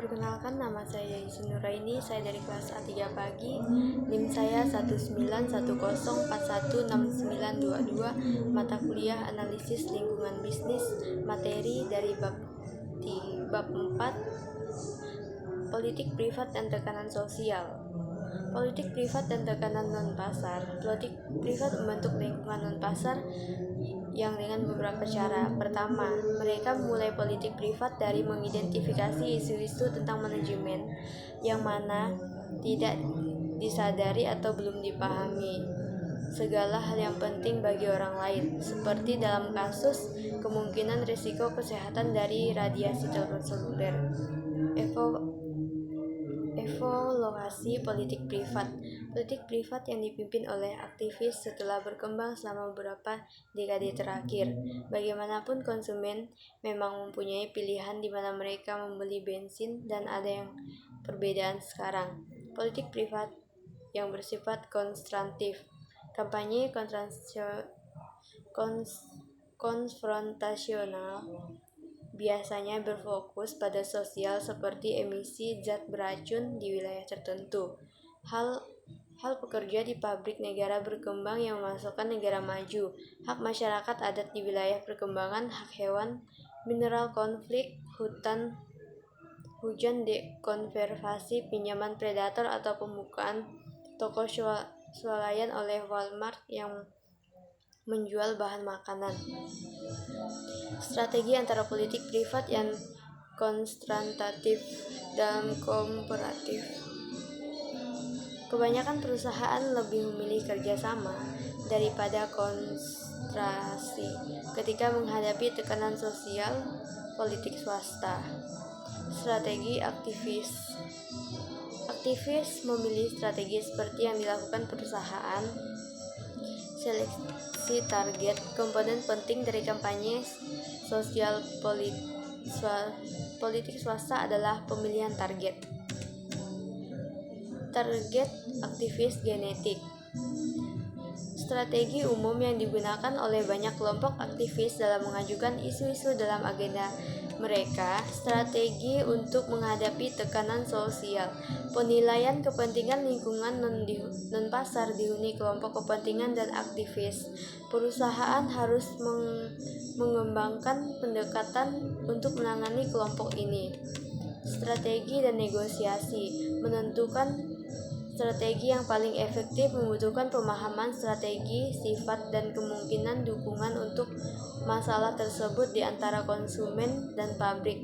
Perkenalkan, nama saya Yaisin Nuraini, saya dari kelas A3 pagi. NIM saya 191041416922, mata kuliah analisis lingkungan bisnis, materi dari bab 4, politik privat dan tekanan sosial. Politik privat dan tekanan non-pasar. Politik privat membentuk lingkungan non-pasar yang dengan beberapa cara. Pertama, mereka memulai politik privat dari mengidentifikasi isu-isu tentang manajemen yang mana tidak disadari atau belum dipahami segala hal yang penting bagi orang lain, seperti dalam kasus kemungkinan risiko kesehatan dari radiasi telepon seluler. Evaluasi politik privat. Politik privat yang dipimpin oleh aktivis setelah berkembang selama beberapa dekade terakhir. Bagaimanapun konsumen memang mempunyai pilihan di mana mereka membeli bensin dan ada yang perbedaan sekarang. Politik privat yang bersifat konfrontatif. Kampanye konfrontasional biasanya berfokus pada sosial seperti emisi zat beracun di wilayah tertentu, hal pekerja di pabrik negara berkembang yang memasukkan negara maju, hak masyarakat adat di wilayah perkembangan, hak hewan, mineral konflik, hujan dekonservasi, pinjaman predator atau pembukaan toko swalayan oleh Walmart yang menjual bahan makanan. Strategi antara politik privat yang konfrontatif dan kooperatif. Kebanyakan perusahaan lebih memilih kerjasama daripada konsentrasi ketika menghadapi tekanan sosial politik swasta. Strategi aktivis memilih strategi seperti yang dilakukan perusahaan. Seleksi target. Komponen penting dari kampanye sosial politik swasta adalah pemilihan target. Target aktivis genetik. Strategi umum yang digunakan oleh banyak kelompok aktivis dalam mengajukan isu-isu dalam agenda mereka. Strategi untuk menghadapi tekanan sosial. Penilaian kepentingan lingkungan non-pasar dihuni kelompok kepentingan dan aktivis. Perusahaan harus mengembangkan pendekatan untuk menangani kelompok ini. Strategi dan negosiasi. Menentukan strategi yang paling efektif membutuhkan pemahaman strategi, sifat, dan kemungkinan dukungan untuk masalah tersebut di antara konsumen dan publik.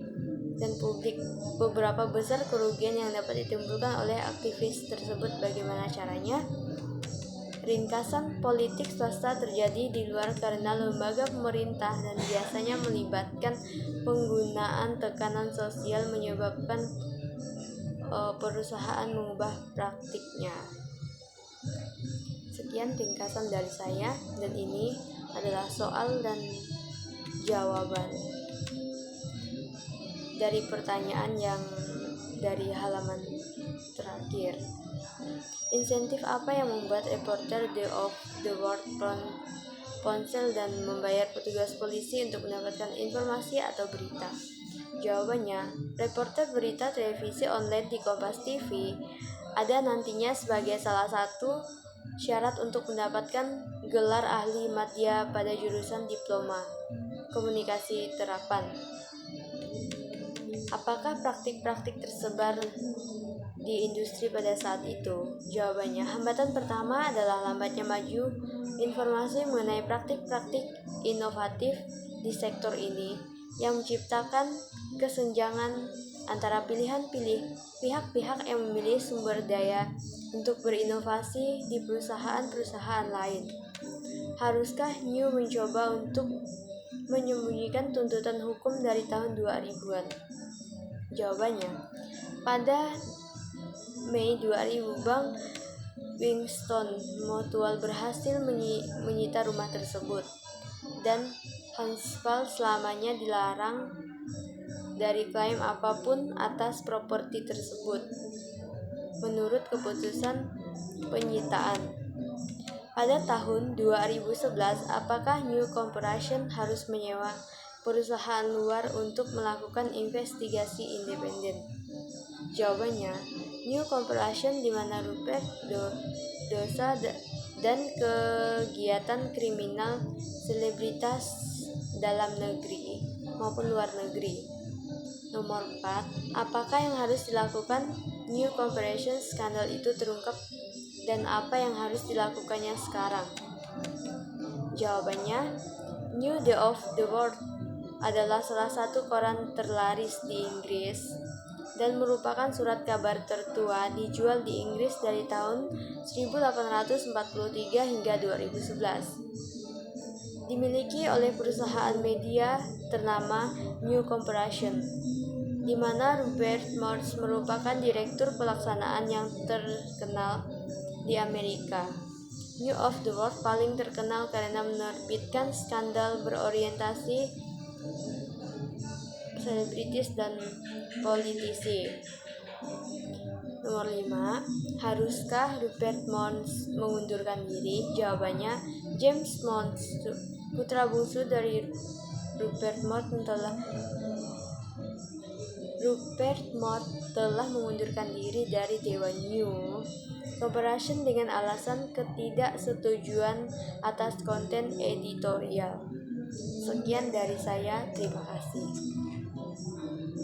Beberapa besar kerugian yang dapat ditimbulkan oleh aktivis tersebut. Bagaimana caranya? Ringkasan, politik swasta terjadi di luar karena lembaga pemerintah dan biasanya melibatkan penggunaan tekanan sosial menyebabkan perusahaan mengubah praktiknya. Sekian ringkasan dari saya, dan ini adalah soal dan jawaban dari pertanyaan yang dari halaman terakhir. Insentif apa yang membuat reporter of the World ponsel dan membayar petugas polisi untuk mendapatkan informasi atau berita? Jawabannya, reporter berita televisi online di Kompas TV ada nantinya sebagai salah satu syarat untuk mendapatkan gelar ahli madya pada jurusan diploma komunikasi terapan. Apakah praktik-praktik tersebar di industri pada saat itu? Jawabannya, hambatan pertama adalah lambatnya maju informasi mengenai praktik-praktik inovatif di sektor ini yang menciptakan kesenjangan antara pihak-pihak yang memilih sumber daya untuk berinovasi di perusahaan-perusahaan lain. Haruskah New mencoba untuk menyembunyikan tuntutan hukum dari tahun 2000-an? Jawabannya, pada Mei 2000 Bank Winston Mutual berhasil menyita rumah tersebut, dan Huntsville selamanya dilarang dari klaim apapun atas properti tersebut menurut keputusan penyitaan. Pada tahun 2011, apakah New Corporation harus menyewa perusahaan luar untuk melakukan investigasi independen? Jawabannya, New Corporation, di mana Rupert dosa dan kegiatan kriminal selebritas dalam negeri maupun luar negeri. Nomor 4, apakah yang harus dilakukan New Corporation skandal itu terungkap dan apa yang harus dilakukannya sekarang? Jawabannya, New Day of the World adalah salah satu koran terlaris di Inggris dan merupakan surat kabar tertua dijual di Inggris dari tahun 1843 hingga 2011. Dimiliki oleh perusahaan media ternama New Corporation, di mana Rupert Murdoch merupakan direktur pelaksanaan yang terkenal di Amerika. News of the World paling terkenal karena menerbitkan skandal berorientasi selebritis dan politisi. Nomor 5, haruskah Rupert Murdoch mengundurkan diri? Jawabannya, James Murdoch, putra bungsu dari Rupert Murdoch telah mengundurkan diri dari Dewan New Corporation dengan alasan ketidaksetujuan atas konten editorial. Sekian dari saya, terima kasih.